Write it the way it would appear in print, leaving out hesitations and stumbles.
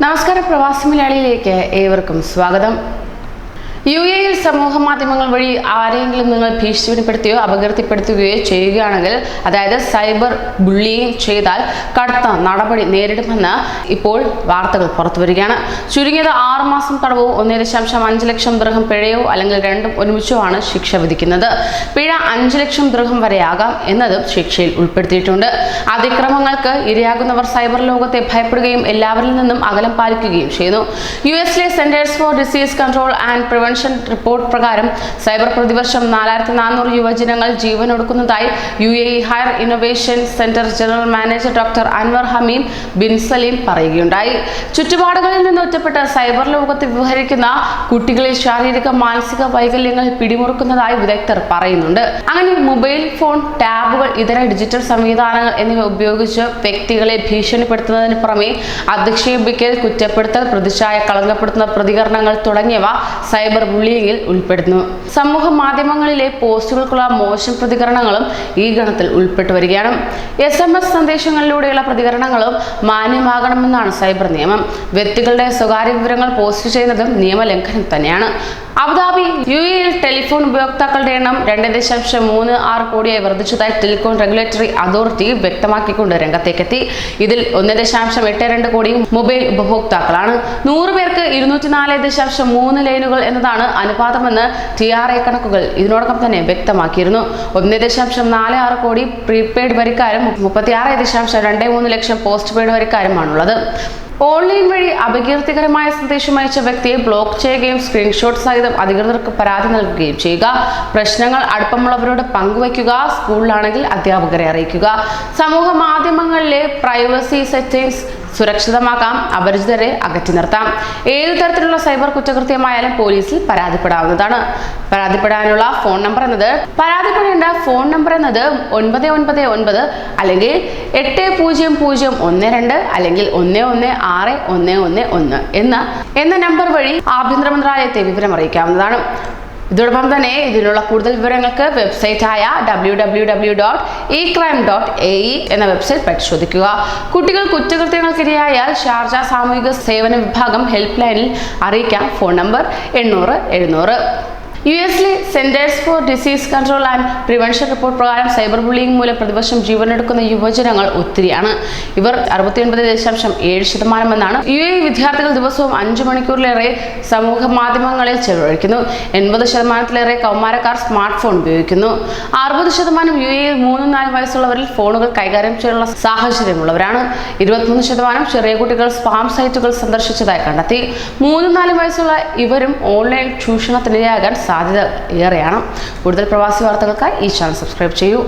നമസ്കാരം, പ്രവാസി മലയാളിയിലേക്ക് ഏവർക്കും സ്വാഗതം. യുഎഇയിൽ സമൂഹ മാധ്യമങ്ങൾ വഴി ആരെങ്കിലും നിങ്ങൾ ഭീഷണിപ്പെടുത്തുകയോ അപകീർത്തിപ്പെടുത്തുകയോ ചെയ്യുകയാണെങ്കിൽ, അതായത് സൈബർ ബുള്ളിയിങ് ചെയ്താൽ കടുത്ത നടപടി നേരിടുമെന്ന് ഇപ്പോൾ വാർത്തകൾ പുറത്തുവരികയാണ്. ചുരുങ്ങിയത് 6 മാസം തടവോ 1.5 ലക്ഷം ദിർഹം പിഴയോ അല്ലെങ്കിൽ രണ്ടും ഒരുമിച്ചോ ആണ് ശിക്ഷ വിധിക്കുന്നത്. പിഴ 5 ലക്ഷം ദിർഹം വരെയാകാം എന്നതും ശിക്ഷയിൽ ഉൾപ്പെടുത്തിയിട്ടുണ്ട്. അതിക്രമങ്ങൾക്ക് ഇരയാകുന്നവർ സൈബർ ലോകത്തെ ഭയപ്പെടുകയും എല്ലാവരിൽ നിന്നും അകലം പാലിക്കുകയും ചെയ്യുന്നു. യുഎസിലെ centers for disease control and prevention report പ്രകാരം സൈബർ പ്രതിവർഷം 4400 യുവജനങ്ങൾ ജീവനൊടുക്കുന്നതായി UAE higher innovation centre general manager doctor Anwar Hameem bin Saleem പറയുകയുണ്ടായി. ചുറ്റുപാടുകളിൽ നിന്ന് ഒറ്റപ്പെട്ട് സൈബർ ലോകത്ത് വ്യവഹരിക്കുന്ന കുട്ടികളിൽ ശാരീരിക മാനസിക വൈകല്യങ്ങൾ പിടിമുറുക്കുന്നതായി വിദഗ്ധർ പറയുന്നുണ്ട്. അങ്ങനെ മൊബൈൽ ഫോൺ, ടാബുകൾ, ഇതര ഡിജിറ്റൽ സംവിധാനങ്ങൾ എന്നിവ ഉപയോഗിച്ച് വ്യക്തികളെ ഭീഷണിപ്പെടുത്തുന്നതിന് പുറമെ അധിക്ഷേപിക്കൽ, കുറ്റപ്പെടുത്തൽ, പ്രതിച്ഛായ കളങ്കപ്പെടുത്തുന്ന പ്രതികരണങ്ങൾ തുടങ്ങിയവ സൈബർ ബുള്ളിയിങ്ങിൽ ഉൾപ്പെടുന്നു. സമൂഹ മാധ്യമങ്ങളിലെ പോസ്റ്റുകൾക്കുള്ള മോശം പ്രതികരണങ്ങളും ഈ ഗണത്തിൽ ഉൾപ്പെട്ടു വരികയാണ്. SMS സന്ദേശങ്ങളിലൂടെയുള്ള പ്രതികരണങ്ങളും മാന്യമാകണമെന്നാണ് സൈബർ നിയമം. വ്യക്തികളുടെ സ്വകാര്യ വിവരങ്ങൾ പോസ്റ്റ് ചെയ്യുന്നതും നിയമലംഘനം തന്നെയാണ്. അബുദാബി യുഎഇയിൽ ടെലിഫോൺ ഉപയോക്താക്കളുടെ എണ്ണം 2.36 കോടിയായി വർദ്ധിച്ചതായി ടെലികോം റെഗുലേറ്ററി അതോറിറ്റി വ്യക്തമാക്കിക്കൊണ്ട് രംഗത്തേക്കെത്തി. ഇതിൽ 1.82 കോടിയും മൊബൈൽ ഉപഭോക്താക്കളാണ്. 100 പേർക്ക് 204.3 ലൈനുകൾ എന്നതാണ് അനുപാതമെന്ന് TRA കണക്കുകൾ ഇതിനോടകം തന്നെ വ്യക്തമാക്കിയിരുന്നു. 1.46 കോടി പ്രീപെയ്ഡ് വരിക്കാരും 36.23 ലക്ഷം പോസ്റ്റ് പെയ്ഡ് വരിക്കാരുമാണുള്ളത്. ഓൺലൈൻ വഴി അപകീർത്തികരമായ സന്ദേശം അയച്ച വ്യക്തിയെ ബ്ലോക്ക് ചെയ്യുകയും സ്ക്രീൻഷോട്ട് സഹിതം അധികൃതർക്ക് പരാതി നൽകുകയും ചെയ്യുക. പ്രശ്നങ്ങൾ അടുപ്പമുള്ളവരോട് പങ്കുവയ്ക്കുക. സ്കൂളിലാണെങ്കിൽ അധ്യാപകരെ അറിയിക്കുക. സമൂഹ മാധ്യമങ്ങളിലെ പ്രൈവസി സെറ്റിംഗ്സ് സുരക്ഷിതമാക്കാം. അപരിചിതരെ അകറ്റി നിർത്താം. ഏതു തരത്തിലുള്ള സൈബർ കുറ്റകൃത്യമായാലും പോലീസിൽ പരാതിപ്പെടാവുന്നതാണ്. പരാതിപ്പെടാനുള്ള ഫോൺ നമ്പർ എന്നത് 9919 അല്ലെങ്കിൽ 80012 അല്ലെങ്കിൽ 11611 എന്ന നമ്പർ വഴി ആഭ്യന്തര മന്ത്രാലയത്തെ വിവരം അറിയിക്കാവുന്നതാണ്. ഇതോടൊപ്പം തന്നെ ഇതിനുള്ള കൂടുതൽ വിവരങ്ങൾക്ക് വെബ്സൈറ്റായ www.ecrime.ae എന്ന വെബ്സൈറ്റ് പരിശോധിക്കുക. കുട്ടികൾ കുറ്റകൃത്യങ്ങൾക്കിരയായാൽ ഷാർജ സാമൂഹിക സേവന വിഭാഗം ഹെൽപ്പ് ലൈനിൽ അറിയിക്കാം. Phone number 800-700. യുഎസിലെ centers for disease control and prevention report പ്രകാരം സൈബർ ബുള്ളിയിങ് മൂലം പ്രതിവർഷം ജീവനെടുക്കുന്ന യുവജനങ്ങൾ ഒത്തിരിയാണ്. ഇവർ 69.7% എന്നാണ്. യുഎഇ വിദ്യാർത്ഥികൾ ദിവസവും 5 മണിക്കൂറിലേറെ സമൂഹ മാധ്യമങ്ങളിൽ ചെലവഴിക്കുന്നു. 80%-ലേറെ കൗമാരക്കാർ സ്മാർട്ട് ഫോൺ ഉപയോഗിക്കുന്നു. 60% യുഎഇയിൽ 3-4 വയസ്സുള്ളവരിൽ ഫോണുകൾ കൈകാര്യം ചെയ്യാനുള്ള സാഹചര്യമുള്ളവരാണ്. 23% ചെറിയ കുട്ടികൾ സ്പാം സൈറ്റുകൾ സന്ദർശിച്ചതായി കണ്ടെത്തി. 3-4 വയസ്സുള്ള ഇവരും ഓൺലൈൻ ചൂഷണത്തിനിരയാകാൻ സാധ്യത ഏറെയാണ്. കൂടുതൽ പ്രവാസി വാർത്തകൾക്കായി ഈ ചാനൽ സബ്സ്ക്രൈബ് ചെയ്യൂ.